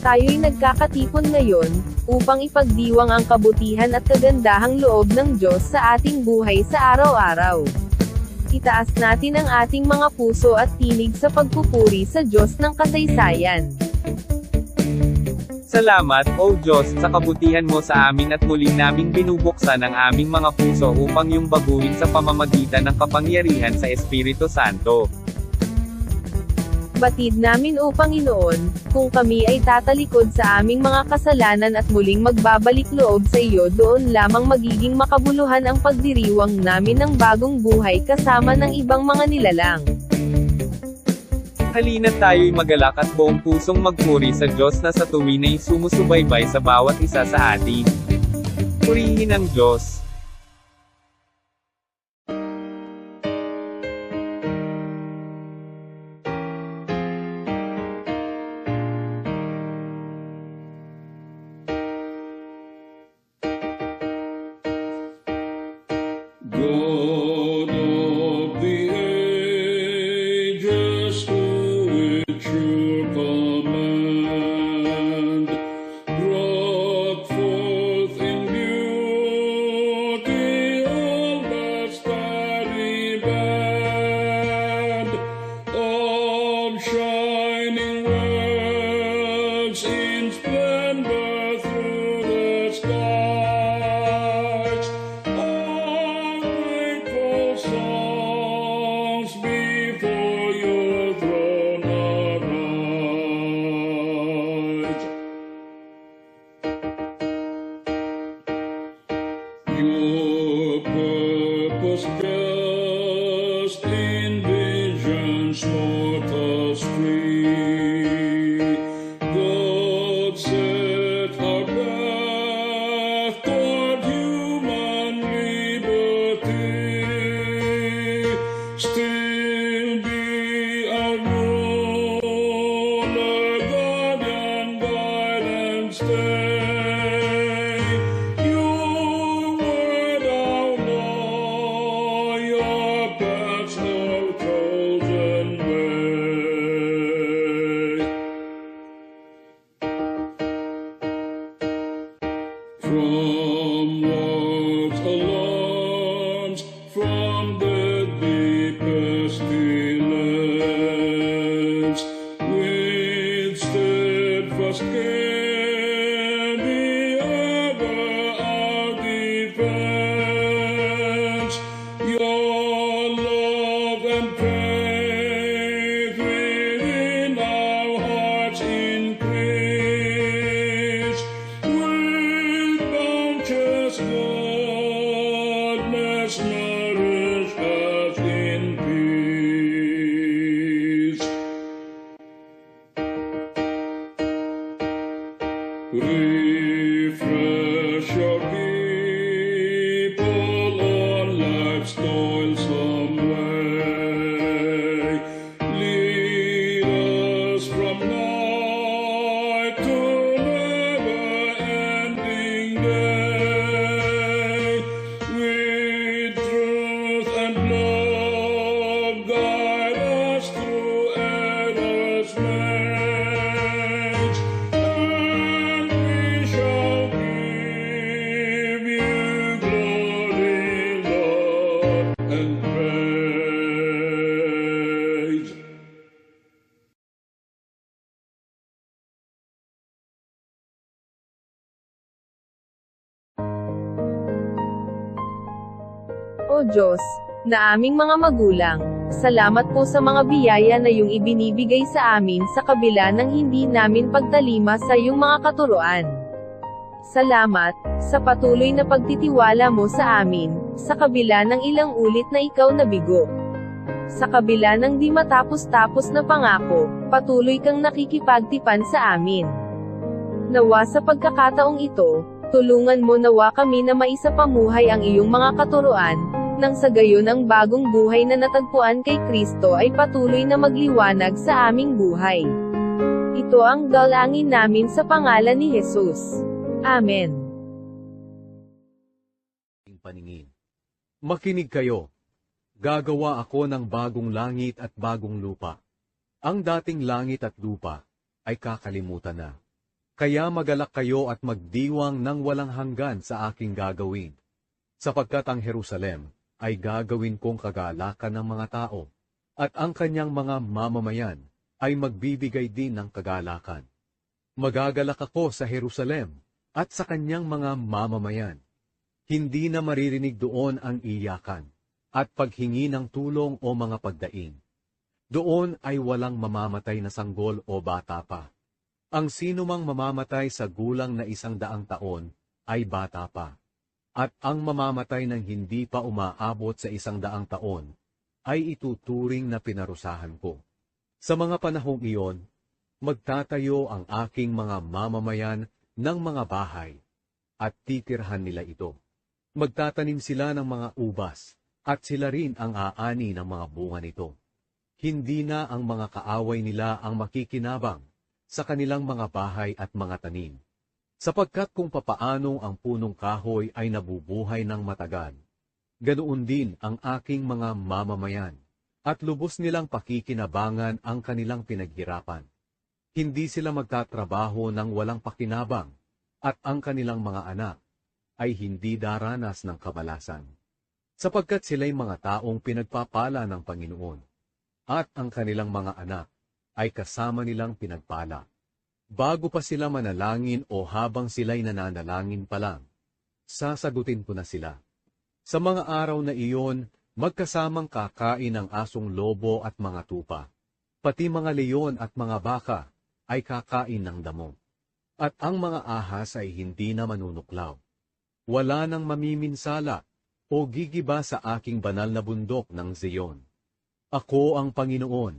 tayo'y nagkakatipon ngayon, upang ipagdiwang ang kabutihan at kagandahang loob ng Diyos sa ating buhay sa araw-araw. Itaas natin ang ating mga puso at tinig sa pagpupuri sa Diyos ng kasaysayan. Salamat, O Diyos, sa kabutihan mo sa amin at muli naming binubuksan ang aming mga puso upang iyong baguhin sa pamamagitan ng kapangyarihan sa Espiritu Santo. Batid namin o Panginoon, kung kami ay tatalikod sa aming mga kasalanan at muling magbabalik loob sa iyo, doon lamang magiging makabuluhan ang pagdiriwang namin ng bagong buhay kasama ng ibang mga nilalang. Halina't tayo'y magalak at buong pusong magpuri sa Diyos na sa tuwina'y sumusubaybay sa bawat isa sa atin. Purihin ang Diyos. God of the ages, who with your command brought forth in beauty all that starry band of shining worlds in splendor through the skies. Songs before your throne arise. Your purpose just in visions mortals free. God set our path toward human liberty. Still be our ruler, guardian, guide, and stay. Your word, our law, your paths, no chosen way. From wars, alarms, from deadly pestilence, with steadfast care be ever our defense. Your love and faith within our hearts increase, with bounteous goodness nourish us in peace. Refresh your people on life's toilsome way. Lead us from night to never-ending day. With truth and love, guide us through error's maze, and we shall give you glory, Lord, and praise. O Diyos, na aming mga magulang, salamat po sa mga biyaya na iyong ibinibigay sa amin sa kabila ng hindi namin pagtalima sa iyong mga katuruan. Salamat, sa patuloy na pagtitiwala mo sa amin, sa kabila ng ilang ulit na ikaw nabigo. Sa kabila ng di matapos-tapos na pangako, patuloy kang nakikipagtipan sa amin. Nawa sa pagkakataong ito, tulungan mo nawa kami na maisapamuhay ang iyong mga katuruan, nang sa gayon ang bagong buhay na natagpuan kay Kristo ay patuloy na magliwanag sa aming buhay. Ito ang dalangin namin sa pangalan ni Jesus. Amen. Paningin. Makinig kayo. Gagawa ako ng bagong langit at bagong lupa. Ang dating langit at lupa ay kakalimutan na. Kaya magalak kayo at magdiwang ng walang hanggan sa aking gagawin. Sapagkat ang Jerusalem ay gagawin kong kagalakan ng mga tao, at ang kanyang mga mamamayan ay magbibigay din ng kagalakan. Magagalak ako sa Jerusalem at sa kanyang mga mamamayan. Hindi na maririnig doon ang iyakan at paghingi ng tulong o mga pagdaing. Doon ay walang mamamatay na sanggol o bata pa. Ang sinumang mamamatay sa gulang na 100 taon ay bata pa. At ang mamamatay ng hindi pa umaabot sa 100 taon ay ituturing na pinarusahan ko. Sa mga panahong iyon, magtatayo ang aking mga mamamayan ng mga bahay at titirhan nila ito. Magtatanim sila ng mga ubas at sila rin ang aani ng mga bunga nito. Hindi na ang mga kaaway nila ang makikinabang sa kanilang mga bahay at mga tanim. Sapagkat kung papaanong ang punong kahoy ay nabubuhay ng matagal, ganoon din ang aking mga mamamayan, at lubos nilang pakikinabangan ang kanilang pinaghirapan. Hindi sila magtatrabaho ng walang pakinabang, at ang kanilang mga anak ay hindi daranas ng kamalasan. Sapagkat sila'y mga taong pinagpapala ng Panginoon, at ang kanilang mga anak ay kasama nilang pinagpala. Bago pa sila manalangin o habang sila'y nananalangin pa lang, sasagutin ko na sila. Sa mga araw na iyon, magkasamang kakain ang asong lobo at mga tupa. Pati mga leon at mga baka ay kakain ng damo. At ang mga ahas ay hindi na manunuklaw. Wala nang mamiminsala o gigiba sa aking banal na bundok ng Zion. Ako ang Panginoon,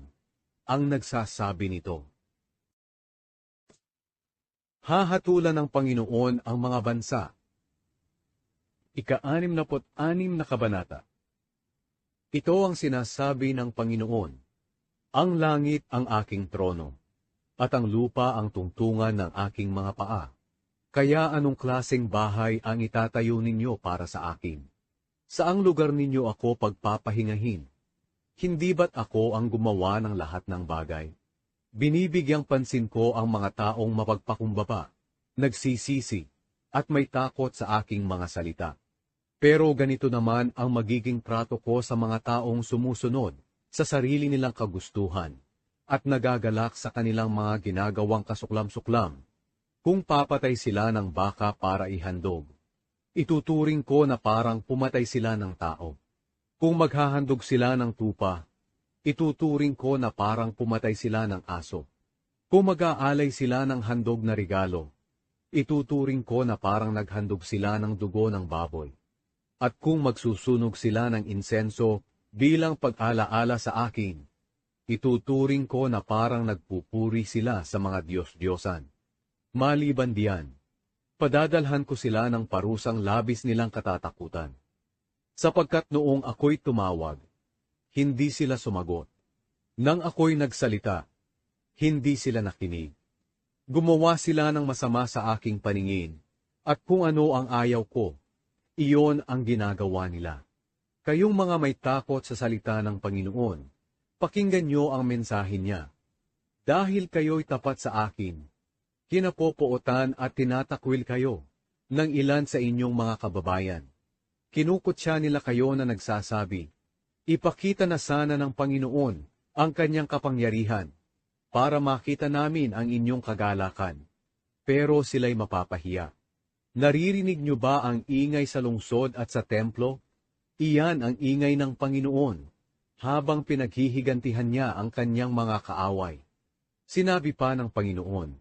ang nagsasabi nito. Hahatulan ng Panginoon ang mga bansa. Ika-66 na kabanata. Ito ang sinasabi ng Panginoon. Ang langit ang aking trono, at ang lupa ang tungtungan ng aking mga paa. Kaya anong klaseng bahay ang itatayo ninyo para sa akin? Saang lugar ninyo ako pagpapahingahin? Hindi ba't ako ang gumawa ng lahat ng bagay? Binibigyang pansin ko ang mga taong mapagpakumbaba, nagsisisi, at may takot sa aking mga salita. Pero ganito naman ang magiging trato ko sa mga taong sumusunod sa sarili nilang kagustuhan at nagagalak sa kanilang mga ginagawang kasuklam-suklam. Kung papatay sila ng baka para ihandog, ituturing ko na parang pumatay sila ng tao. Kung maghahandog sila ng tupa, ituturing ko na parang pumatay sila ng aso. Kung mag-aalay sila ng handog na regalo, ituturing ko na parang naghandog sila ng dugo ng baboy. At kung magsusunog sila ng insenso bilang pag-alaala sa akin, ituturing ko na parang nagpupuri sila sa mga Diyos-Diyosan. Maliban diyan, padadalhan ko sila ng parusang labis nilang katatakutan. Sapagkat noong ako'y tumawag, hindi sila sumagot. Nang ako'y nagsalita, hindi sila nakinig. Gumawa sila ng masama sa aking paningin, at kung ano ang ayaw ko, iyon ang ginagawa nila. Kayong mga may takot sa salita ng Panginoon, pakinggan niyo ang mensahe niya. Dahil kayo'y tapat sa akin, kinapopootan at tinatakwil kayo ng ilan sa inyong mga kababayan. Kinukutya nila kayo na nagsasabi, ipakita na sana ng Panginoon ang kanyang kapangyarihan para makita namin ang inyong kagalakan. Pero sila'y mapapahiya. Naririnig niyo ba ang ingay sa lungsod at sa templo? Iyan ang ingay ng Panginoon, habang pinaghihigantihan niya ang kanyang mga kaaway. Sinabi pa ng Panginoon,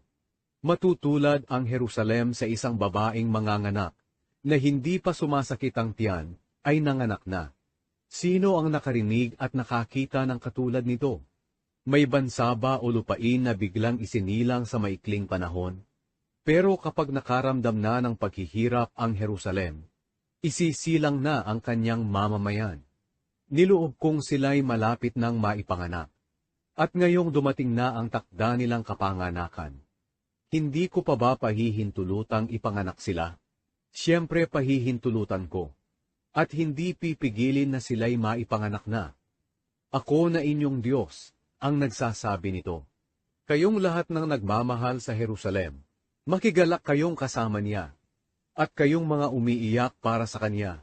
matutulad ang Jerusalem sa isang babaeng manganganak, na hindi pa sumasakit ang tiyan, ay nanganak na. Sino ang nakarinig at nakakita ng katulad nito? May bansa ba o lupain na biglang isinilang sa maikling panahon? Pero kapag nakaramdam na ng paghihirap ang Jerusalem, isisilang na ang kanyang mamamayan. Niloob kong sila'y malapit ng maipanganak. At ngayong dumating na ang takda nilang kapanganakan, hindi ko pa ba pahihintulutang ipanganak sila? Siyempre pahihintulutan ko, at hindi pipigilin na sila'y maipanganak na. Ako na inyong Diyos ang nagsasabi nito. Kayong lahat ng nagmamahal sa Jerusalem, Makigalak kayong kasama niya. At kayong mga umiiyak para sa kanya,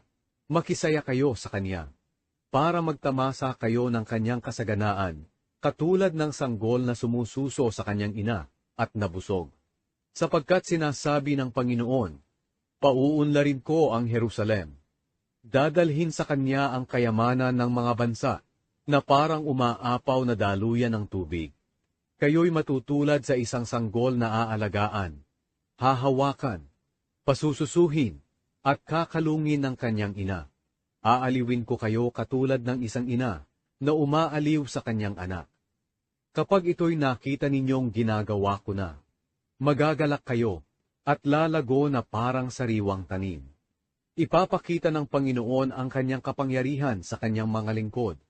makisaya kayo sa kanya. Para magtamasa kayo ng kanyang kasaganaan, katulad ng sanggol na sumususo sa kanyang ina at nabusog. Sapagkat sinasabi ng Panginoon, pauunlarin ko ang Jerusalem. Dadalhin sa kanya ang kayamanan ng mga bansa, na parang umaapaw na daluyan ng tubig. Kayo'y matutulad sa isang sanggol na aalagaan, hahawakan, pasususuhin, at kakalungin ng kanyang ina. Aaliwin ko kayo katulad ng isang ina na umaaliw sa kanyang anak. Kapag ito'y nakita ninyong ginagawa ko na, magagalak kayo at lalago na parang sariwang tanim. Ipapakita ng Panginoon ang kanyang kapangyarihan sa kanyang mga lingkod,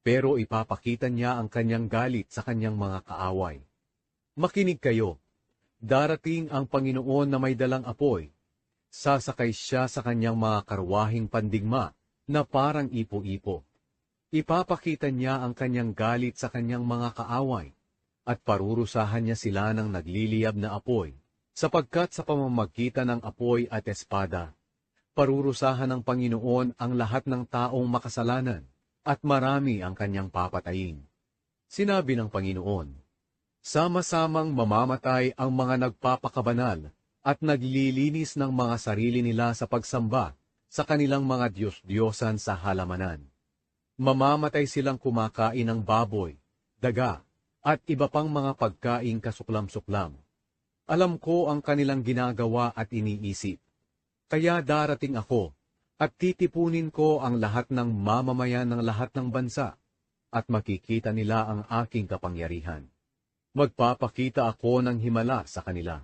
pero ipapakita niya ang kanyang galit sa kanyang mga kaaway. Makinig kayo, darating ang Panginoon na may dalang apoy, sasakay siya sa kanyang mga karwahing pandigma na parang ipo-ipo. Ipapakita niya ang kanyang galit sa kanyang mga kaaway, at parurusahan niya sila ng nagliliyab na apoy, sapagkat sa pamamagitan ng apoy at espada, parurusahan ng Panginoon ang lahat ng taong makasalanan, at marami ang kanyang papatayin. Sinabi ng Panginoon, sama-samang mamamatay ang mga nagpapakabanal at naglilinis ng mga sarili nila sa pagsamba sa kanilang mga Diyos-Diyosan sa halamanan. Mamamatay silang kumakain ng baboy, daga, at iba pang mga pagkaing kasuklam-suklam. Alam ko ang kanilang ginagawa at iniisip. Kaya darating ako, at titipunin ko ang lahat ng mamamayan ng lahat ng bansa, at makikita nila ang aking kapangyarihan. Magpapakita ako ng himala sa kanila.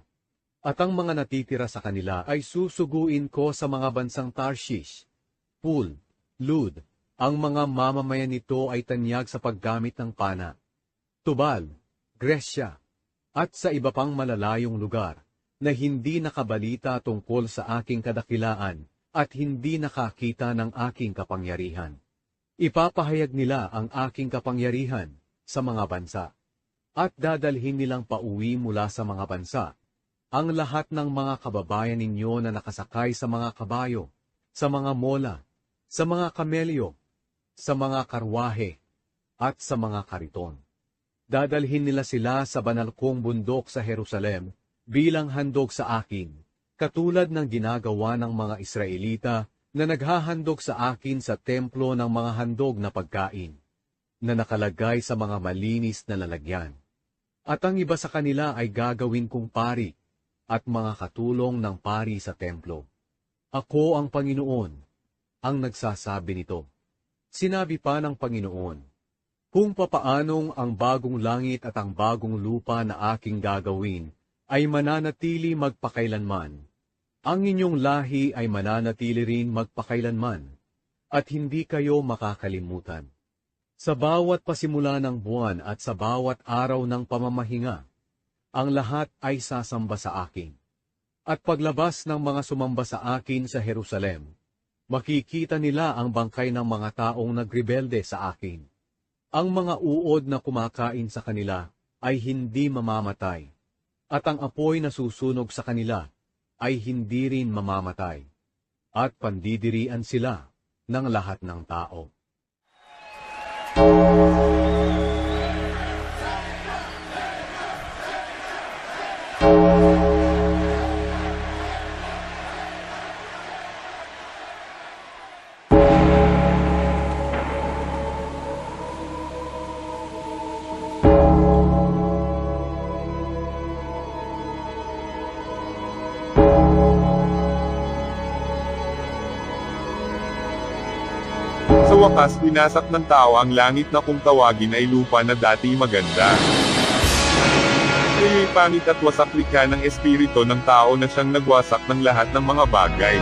At ang mga natitira sa kanila ay susuguin ko sa mga bansang Tarshish, Pul, Lud. Ang mga mamamayan nito ay tanyag sa paggamit ng pana, Tubal, Gresya, at sa iba pang malalayong lugar na hindi nakabalita tungkol sa aking kadakilaan at hindi nakakita ng aking kapangyarihan. Ipapahayag nila ang aking kapangyarihan sa mga bansa, at dadalhin nilang pauwi mula sa mga bansa ang lahat ng mga kababayan ninyo na nakasakay sa mga kabayo, sa mga mola, sa mga kamelyo, sa mga karwahe, at sa mga kariton. Dadalhin nila sila sa banal kong bundok sa Jerusalem bilang handog sa akin, katulad ng ginagawa ng mga Israelita na naghahandog sa akin sa templo ng mga handog na pagkain, na nakalagay sa mga malinis na lalagyan. At ang iba sa kanila ay gagawin kong pari, at mga katulong ng pari sa templo. Ako ang Panginoon, ang nagsasabi nito. Sinabi pa ng Panginoon, kung papaanong ang bagong langit at ang bagong lupa na aking gagawin ay mananatili magpakailanman, ang inyong lahi ay mananatili rin magpakailanman, at hindi kayo makakalimutan. Sa bawat pasimula ng buwan at sa bawat araw ng pamamahinga, ang lahat ay sasamba sa akin. At paglabas ng mga sumamba sa akin sa Jerusalem, makikita nila ang bangkay ng mga taong nagrebelde sa akin. Ang mga uod na kumakain sa kanila ay hindi mamamatay, at ang apoy na susunog sa kanila ay hindi rin mamamatay, at pandidirian sila ng lahat ng tao. Sa wakas, winasak ng tao ang langit na kung tawagin ay lupa na dati maganda. Ngayon pangit at wasak likha ng espiritu ng tao na siyang nagwasak ng lahat ng mga bagay.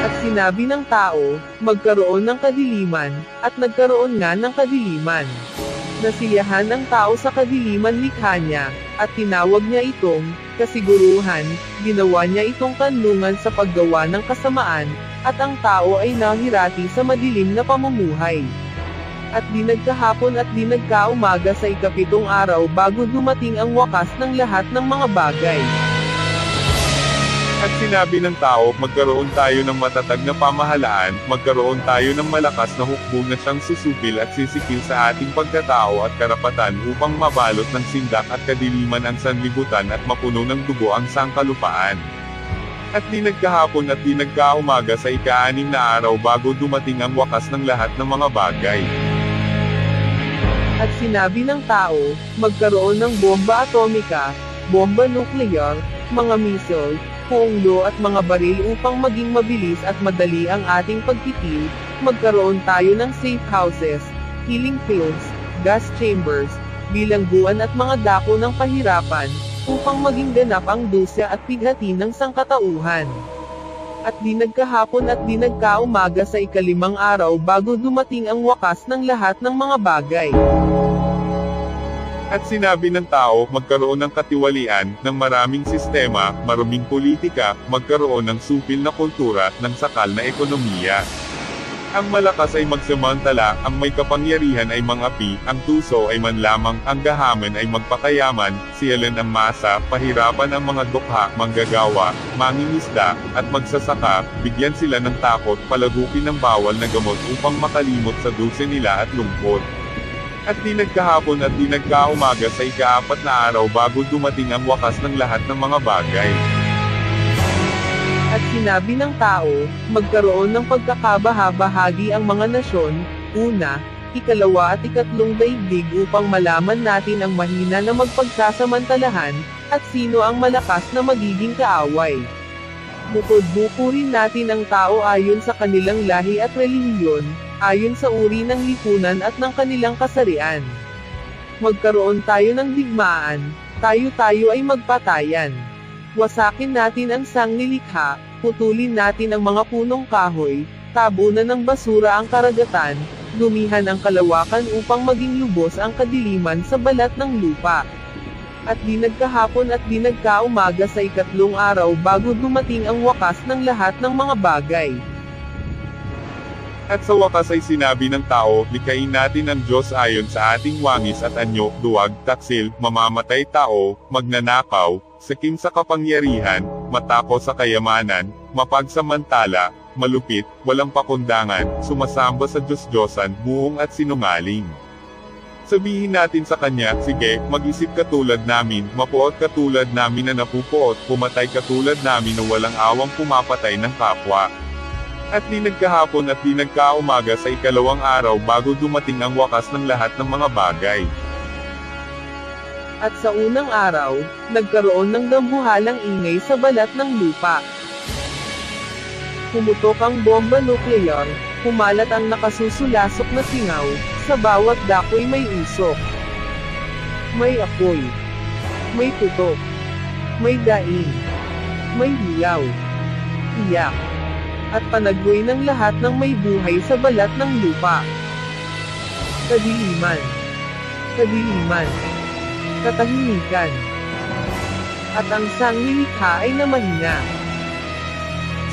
At sinabi ng tao, magkaroon ng kadiliman, at nagkaroon nga ng kadiliman. Nasiyahan ng tao sa kadiliman likha niya, at tinawag niya itong kasiguruhan, ginawa niya itong kanlungan sa paggawa ng kasamaan, at ang tao ay nahirati sa madilim na pamumuhay. At di nagkahapon at di nagkaumaga sa ikapitong araw bago dumating ang wakas ng lahat ng mga bagay. At sinabi ng tao, magkaroon tayo ng matatag na pamahalaan, magkaroon tayo ng malakas na hukbo na siyang susupil at sisikil sa ating pagkatao at karapatan upang mabalot ng sindak at kadiliman ang sanlibutan at mapuno ng dugo ang sangkalupaan. At di nagkahapon at di nagkaumaga sa ika-6 na araw bago dumating ang wakas ng lahat ng mga bagay. At sinabi ng tao, magkaroon ng bomba atomika, bomba nuklear, mga missile, punglo at mga baril upang maging mabilis at madali ang ating pagtitil, magkaroon tayo ng safe houses, killing fields, gas chambers, bilangguan at mga dako ng pahirapan, upang maging ganap ang dusya at pighati ng sangkatauhan. At di nagkahapon at di nagkaumaga sa ika-5 araw bago dumating ang wakas ng lahat ng mga bagay. At sinabi ng tao, magkaroon ng katiwalian, ng maraming sistema, maruming politika, magkaroon ng supil na kultura, ng sakal na ekonomiya. Ang malakas ay magsamantala, ang may kapangyarihan ay mangapi, ang tuso ay manlamang, ang gahaman ay magpakayaman, siyalan ang masa, pahirapan ang mga dukha, manggagawa, mangingisda, at magsasaka, bigyan sila ng takot, palagukin ng bawal na gamot upang makalimot sa dulse nila at lungkot. At di nagkahapon at di nagkaumaga sa ika-4 na araw bago dumating ang wakas ng lahat ng mga bagay. At sinabi ng tao, magkaroon ng pagkakabaha-bahagi ang mga nasyon, una, ikalawa at ikatlong daigdig upang malaman natin ang mahina na magpagsasamantalahan, at sino ang malakas na magiging kaaway. Bukod-buko rin natin ang tao ayon sa kanilang lahi at relihiyon, ayon sa uri ng lipunan at ng kanilang kasarian. Magkaroon tayo ng digmaan, tayo-tayo ay magpatayan. Wasakin natin ang sangnilikha, putulin natin ang mga punong kahoy, tabunan ng basura ang karagatan, dumihan ang kalawakan upang maging lubos ang kadiliman sa balat ng lupa. At di nagkahapon at di nagkaumaga sa ikatlong araw bago dumating ang wakas ng lahat ng mga bagay. At sa wakas ay sinabi ng tao, likain natin ang Diyos ayon sa ating wangis at anyo, duwag, taksil, mamamatay tao, magnanakaw, sakim sa kapangyarihan, matako sa kayamanan, mapagsamantala, malupit, walang pakundangan, sumasamba sa Diyos-Diyosan, buong at sinungaling. Sabihin natin sa kanya, sige, mag-isip katulad namin, mapuot katulad namin na napupuot, pumatay katulad namin na walang awang pumapatay ng kapwa. At di nagkahapon at di nagkaumaga sa ikalawang araw bago dumating ang wakas ng lahat ng mga bagay. At sa unang araw, nagkaroon ng dambuhalang ingay sa balat ng lupa. Pumutok ang bomba nuklear, kumalat ang nakasusulasok na singaw, sa bawat dako'y may usok. May apoy. May putok. May daing. May hiyaw. Iyak. At panaggoy ng lahat ng may buhay sa balat ng lupa. Kadiliman. Kadiliman. Katahimikan. At ang sangnilikha ay namahina.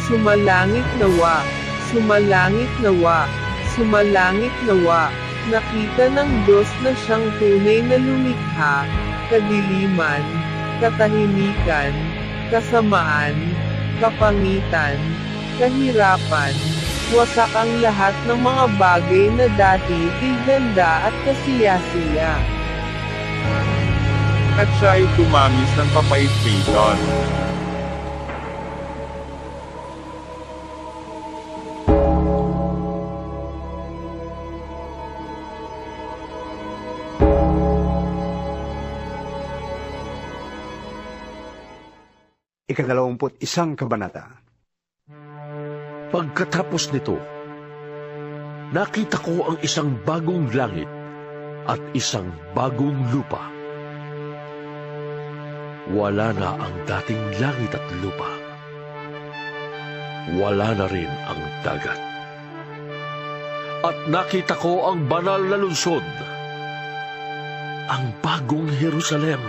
Sumalangit nawa. Sumalangit nawa. Sumalangit nawa. Nakita ng Diyos na siyang tunay na lumikha, kadiliman, katahimikan, kasamaan, kapangitan, kahirapan, wasak ang lahat ng mga bagay na dati ganda at kasiya-siya. At siya ay tumangis ng papait-paiton. Ika-21 kabanata. Pagkatapos nito, nakita ko ang isang bagong langit at isang bagong lupa. Wala na ang dating langit at lupa. Wala na rin ang dagat. At nakita ko ang banal na lungsod, ang bagong Jerusalem,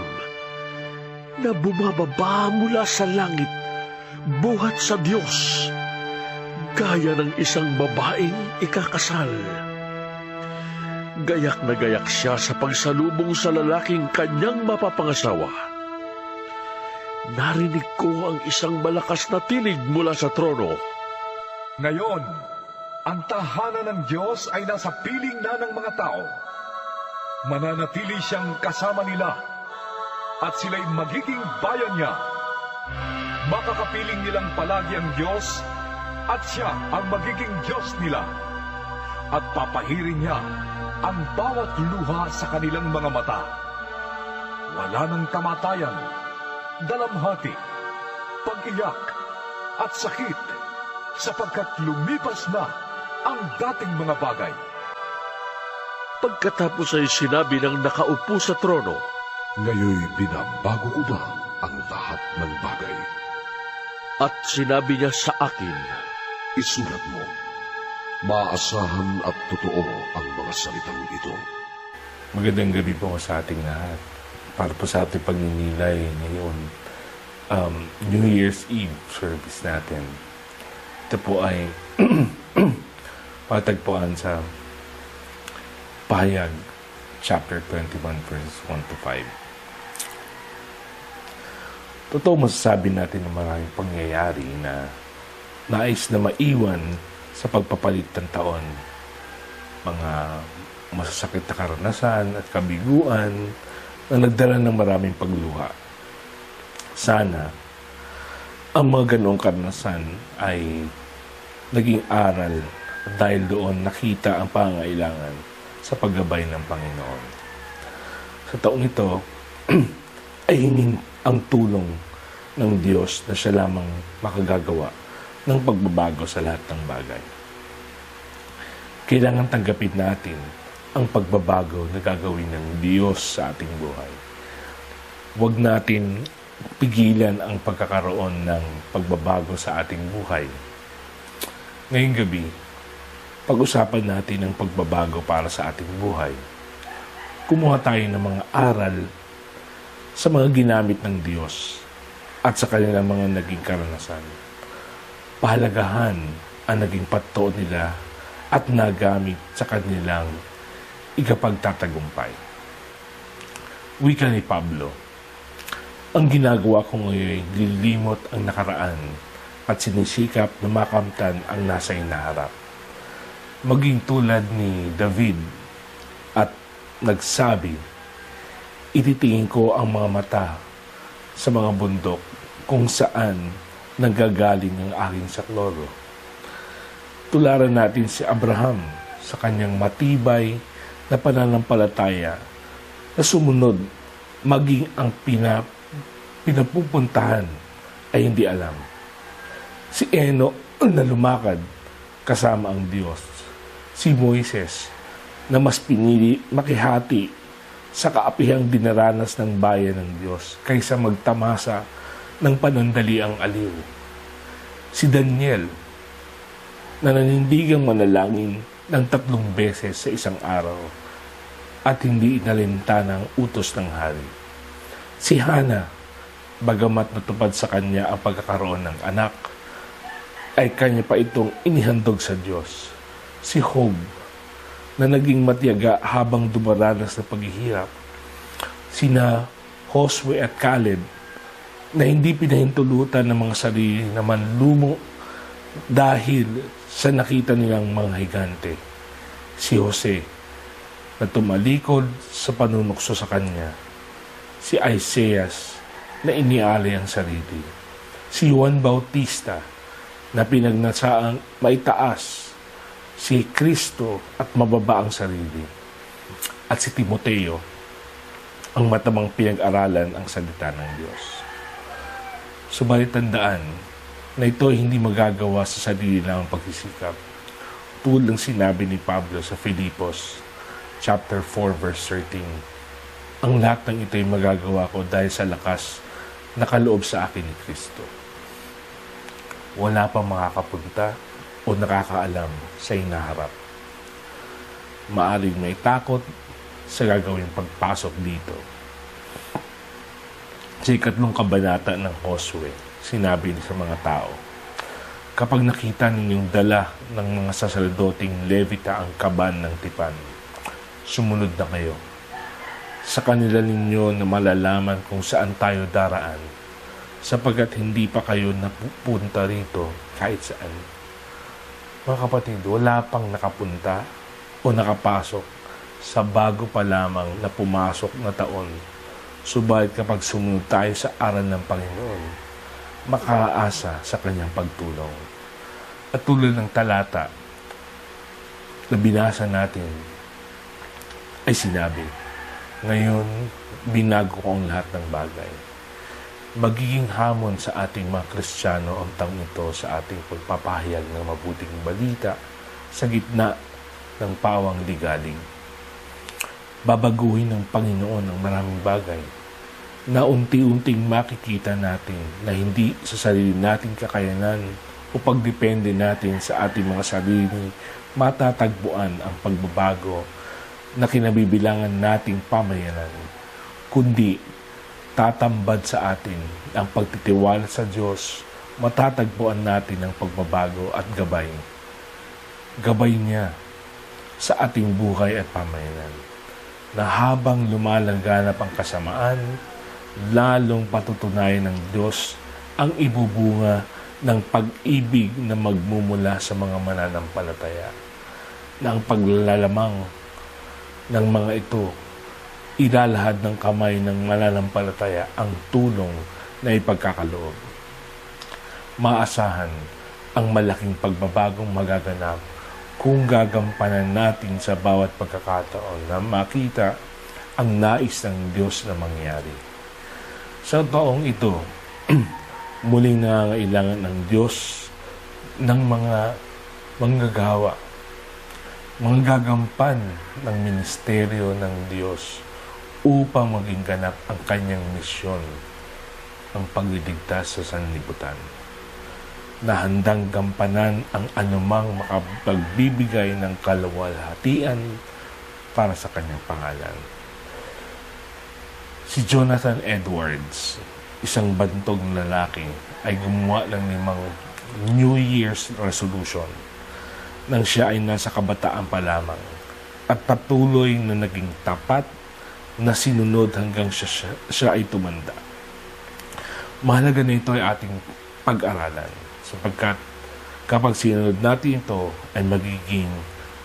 na bumababa mula sa langit, buhat sa Diyos, gaya ng isang babaeng ikakasal. Gayak na gayak siya sa pagsalubong sa lalaking kanyang mapapangasawa. Narinig ko ang isang malakas na tinig mula sa trono. Ngayon, ang tahanan ng Diyos ay nasa piling na ng mga tao. Mananatili siyang kasama nila at sila'y magiging bayan niya. Makakapiling nilang palagi ang Diyos at siya ang magiging Diyos nila. At papahirin niya ang bawat luha sa kanilang mga mata. Wala nang kamatayan, dalamhati, pag-iyak at sakit, sapagkat lumipas na ang dating mga bagay. Pagkatapos ay sinabi ng nakaupo sa trono, Ngayoy binabago ko na ang lahat ng bagay. at sinabi niya sa akin, Isulat mo, maasahan at totoo ang mga salitang ito. Magandang gabi po sa ating lahat. Para po sa ating pagninilay ngayon, New Year's Eve service natin. Ito po ay matagpuan sa Pahayag, chapter 21, verses 1 to 5. Totoo masasabi natin ng maraming pangyayari na nais na maiwan sa pagpapalit ng taon. Mga masasakit na karanasan at kabiguan na nagdala ng maraming pagluha. Sana, ang mga ganoong karanasan ay naging aral dahil doon nakita ang pangailangan sa paggabay ng Panginoon. Sa taong ito, ay hingin ang tulong ng Diyos na siya lamang makagagawa ng pagbabago sa lahat ng bagay. Kailangan tanggapin natin ang pagbabago na gagawin ng Diyos sa ating buhay. Huwag natin pigilan ang pagkakaroon ng pagbabago sa ating buhay. Ngayong gabi, pag-usapan natin ang pagbabago para sa ating buhay. Kumuha tayo ng mga aral sa mga ginamit ng Diyos at sa kanilang mga naging karanasan. Pahalagahan ang naging patto nila at nagamit sa kanilang ikapagtatagumpay. Wika ni Pablo, ang ginagawa ko ngayon lilimot ang nakaraan at sinisikap na makamtan ang nasa inaharap. Maging tulad ni David at nagsabi, ititingin ko ang mga mata sa mga bundok kung saan nanggagaling ang aking saklolo. Tularan natin si Abraham sa kanyang matibay na pananampalataya na sumunod maging ang pinapupuntahan ay hindi alam. Si Enoch na lumakad kasama ang Diyos. Si Moises na mas pinili makihati sa kaapihang dinaranas ng bayan ng Diyos kaysa magtamasa ng panandaliang aliw. Si Daniel na nanindigang manalangin ng 3 beses sa isang araw at hindi inalinta ng utos ng hari. Si Hana, bagamat natupad sa kanya ang pagkakaroon ng anak, ay kanya pa itong inihandog sa Diyos. Si Job, na naging matiyaga habang dumaranas ng paghihirap. Sina Josue at Caleb, na hindi pinahintulutan ng mga sarili na manlumo dahil sa nakita nilang mga higante. Si Jose, na tumalikod sa panunukso sa kanya. Si Isaias, na inialay ang sarili. Si Juan Bautista, na pinagnasaang maitaas. Si Kristo at mababa ang sarili. At si Timoteo, ang matamang pinag-aralan ang salita ng Diyos. Subalit tandaan na ito ay hindi magagawa sa sarili ng pagsisikap. Tulad ng sinabi ni Pablo sa Filipos, chapter 4, verse 13. Ang lahat ng ito ay magagawa ko dahil sa lakas na kaloob sa akin ni Kristo. Wala pang makakapunta o nakakaalam sa hinaharap. Maaring may takot sa gagawing pagpasok dito. Sa 3 kabanata ng Josue, sinabi sa mga tao, kapag nakita ninyong dala ng mga saserdoting Levita ang kaban ng tipan, sumunod na kayo. Sa kanila ninyo na malalaman kung saan tayo daraan, sapagkat hindi pa kayo napupunta rito kahit saan. Mga kapatid, wala pang nakapunta o nakapasok sa bago pa lamang na pumasok na taon. Subalit kapag sumunod tayo sa aral ng Panginoon, makaasa sa kanyang pagtulong. At tulad ng talata na binasa natin ay sinabi, ngayon binago ko ang lahat ng bagay. Magiging hamon sa ating mga Kristiyano ang taong ito sa ating pagpapahayag ng mabuting balita sa gitna ng pawang ligalig. Babaguhin ng Panginoon ang maraming bagay na unti-unting makikita natin na hindi sa sarili nating kakayanan o pagdepende natin sa ating mga sarili matatagpuan ang pagbabago na kinabibilangan nating pamayanan, kundi tatambad sa atin ang pagtitiwala sa Diyos, matatagpuan natin ang pagbabago at gabay. Gabay niya sa ating buhay at pamayanan, na habang lumalaganap ang kasamaan, lalong patutunayan ng Diyos ang ibubunga ng pag-ibig na magmumula sa mga mananampalataya, na ang paglalamang ng mga ito ilalahad ng kamay ng mananampalataya ang tulong na ipagkakaloob. Maasahan ang malaking pagbabagong magaganap kung gagampanan natin sa bawat pagkakataon na makita ang nais ng Diyos na mangyari. Sa taong ito, muling nangangailangan ng Diyos ng mga manggagawa, mga gagampan ng ministeryo ng Diyos upang maging ganap ang kanyang misyon, ang pagliligtas sa sanlibutan, na handang gampanan ang anumang makapagbibigay ng kaluwalhatian para sa kanyang pangalan. Si Jonathan Edwards, isang bantog na lalaki, ay gumawa ng 5 New Year's resolution nang siya ay nasa kabataan pa lamang at patuloy na naging tapat na sinunod hanggang siya ay tumanda. Mahalaga na ito ay ating pag-aralan sapagkat kapag sinunod natin ito ay magiging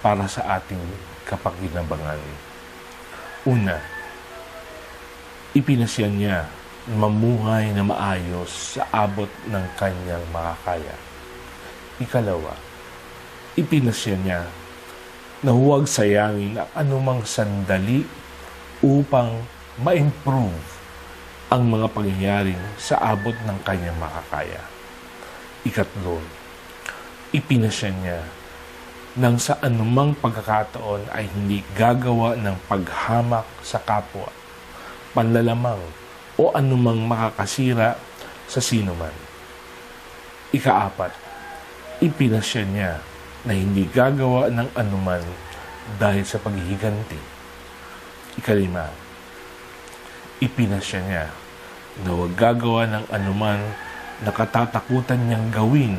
para sa ating kapakinabangan. Una, ipinasya niya mamuhay na maayos sa abot ng kanyang makakaya. Ikalawa, ipinasya niya na huwag sayangin ang anumang sandali upang ma-improve ang mga pangyayaring sa abot ng kanyang makakaya. Ikatlo, ipinasya niya nang sa anumang pagkakataon ay hindi gagawa ng paghamak sa kapwa, panlalamang o anumang makakasira sa sinuman. Ikaapat, ipinasya niya na hindi gagawa ng anuman dahil sa paghihiganti. Ikalima, ipinasya niya na huwag gagawa ng anuman na katatakutan niyang gawin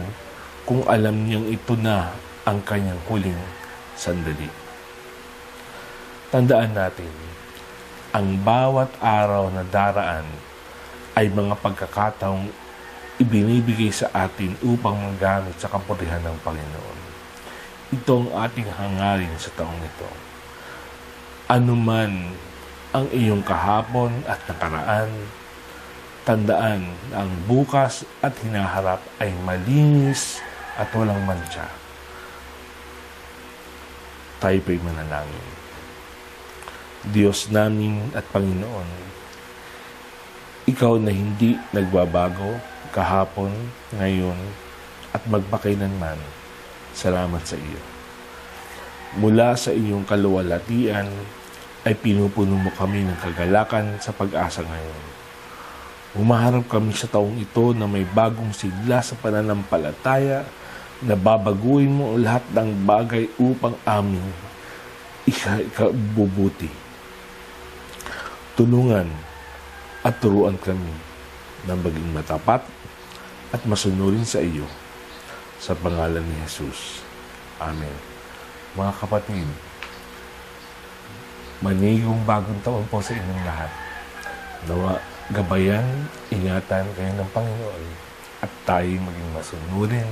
kung alam niyang ito na ang kanyang huling sandali. Tandaan natin, ang bawat araw na daraan ay mga pagkakataong ibinibigay sa atin upang magamit sa kapurihan ng Panginoon. Ito ang ating hangarin sa taong ito. Anuman ang iyong kahapon at nakaraan, tandaan na ang bukas at hinaharap ay malinis at walang mantsa. Tayo po'y manalangin. Diyos namin at Panginoon, Ikaw na hindi nagbabago kahapon, ngayon, at magpakailanman, salamat sa iyo. Mula sa iyong kaluwalhatian ay pinupuno mo kami ng kagalakan sa pag-asa ngayon. Humaharap kami sa taong ito na may bagong sigla sa pananampalataya na babaguhin mo ang lahat ng bagay upang amin ikabubuti. Tulungan at turuan kami na maging matapat at masunurin sa iyo. Sa pangalan ni Jesus. Amen. Mga kapatid, Manigong bagong taon po sa inyong lahat. Nawa gabayan, ingatan kayo ng Panginoon at tayo maging masunurin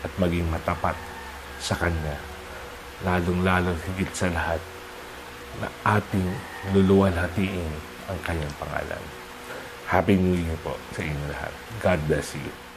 at maging matapat sa Kanya. Lalong-lalo higit sa lahat na ating luluwalhatiin ang Kanyang pangalan. Happy New Year po sa inyo lahat. God bless you.